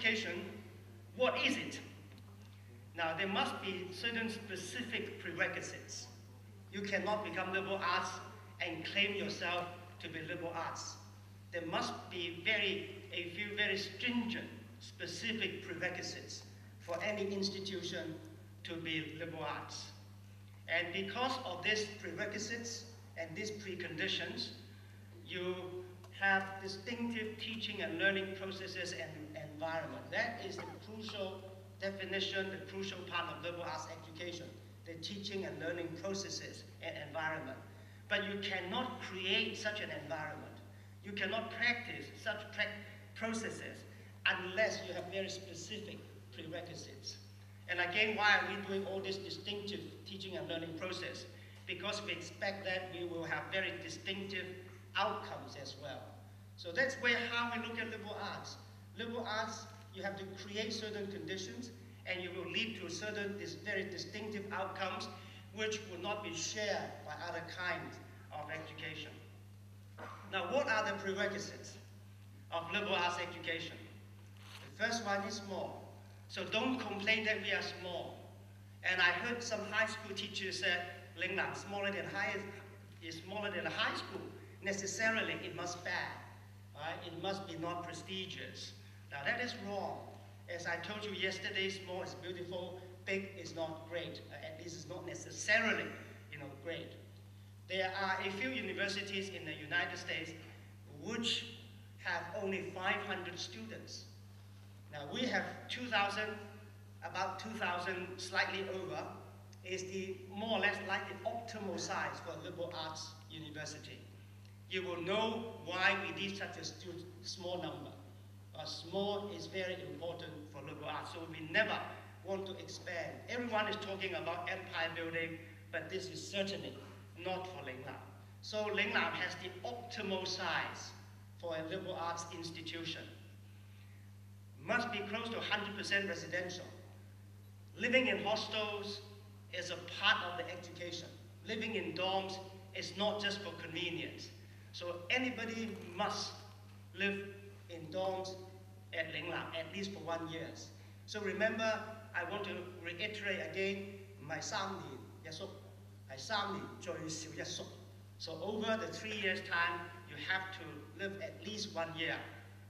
education, what is it? Now, there must be certain specific prerequisites. You cannot become liberal arts and claim yourself to be liberal arts. There must be a few very stringent, specific prerequisites for any institution to be liberal arts. And because of these prerequisites and these preconditions, you have distinctive teaching and learning processes and environment. That is the crucial definition, the crucial part of liberal arts education, the teaching and learning processes and environment. But you cannot create such an environment. You cannot practice such processes unless you have very specific prerequisites. And again, why are we doing all this distinctive teaching and learning process? Because we expect that we will have very distinctive outcomes as well. So that's how we look at liberal arts. Liberal arts, you have to create certain conditions, and you will lead to certain very distinctive outcomes which will not be shared by other kinds of education. Now, what are the prerequisites of liberal arts education? The first one is small. So don't complain that we are small. And I heard some high school teachers say, Lingnan, smaller than a high school. Necessarily, it must be bad. Right? It must be not prestigious. Now, that is wrong. As I told you yesterday, small is beautiful, big is not great. At least it's not necessarily, great. There are a few universities in the United States which have only 500 students. Now, we have 2,000, about 2,000, slightly over, is the more or less like the optimal size for a liberal arts university. You will know why we need such a small number. Small is very important for liberal arts, so we never want to expand. Everyone is talking about empire building, but this is certainly not for Lingnan. So Lingnan has the optimal size for a liberal arts institution. Must be close to 100% residential. Living in hostels is a part of the education. Living in dorms is not just for convenience. So anybody must live in dorms at Lingnan, at least for 1 year. So remember, I want to reiterate again, 唔係3年一宿，係3年最少一宿. So over the 3 years' time, you have to live at least 1 year,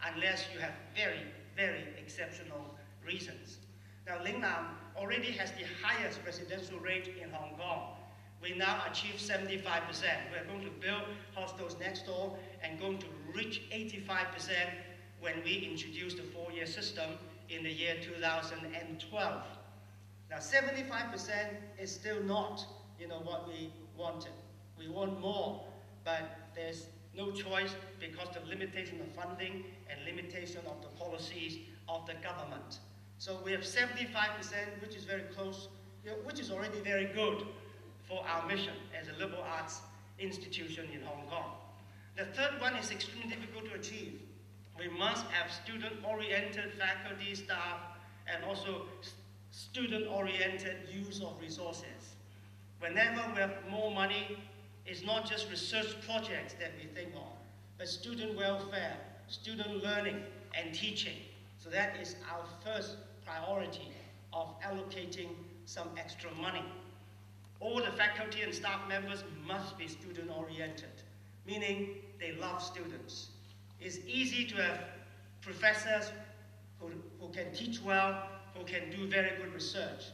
unless you have very, very exceptional reasons. Now, Lingnan already has the highest residential rate in Hong Kong. We now achieve 75%. We're going to build hostels next door and going to reach 85% when we introduce the 4-year system in the year 2012. Now, 75% is still not, what we wanted. We want more, but there's no choice because of the limitation of funding and limitation of the policies of the government. So we have 75%, which is very close, which is already very good for our mission as a liberal arts institution in Hong Kong. The third one is extremely difficult to achieve. We must have student-oriented faculty, staff, and also student-oriented use of resources. Whenever we have more money, it's not just research projects that we think of, but student welfare, student learning, and teaching. So that is our first priority of allocating some extra money. All the faculty and staff members must be student-oriented, meaning they love students. It's easy to have professors who can teach well, who can do very good research.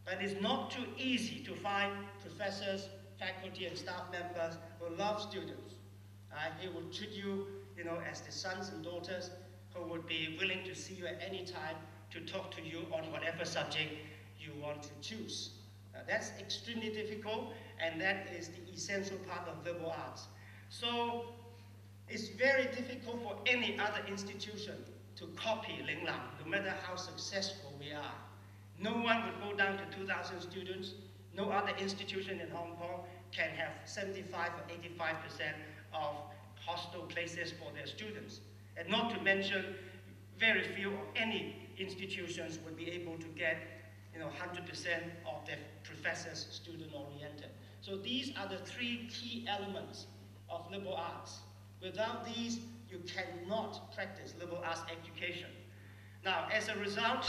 But it's not too easy to find professors, faculty, and staff members who love students. They will treat you, as the sons and daughters who would be willing to see you at any time to talk to you on whatever subject you want to choose. That's extremely difficult, and that is the essential part of liberal arts. So it's very difficult for any other institution to copy Lingnan, no matter how successful we are. No one would go down to 2,000 students. No other institution in Hong Kong can have 75 or 85% of hostel places for their students. And not to mention, very few of any institutions would be able to get 100% of their professors student-oriented. So these are the 3 key elements of liberal arts. Without these, you cannot practice liberal arts education. Now, as a result,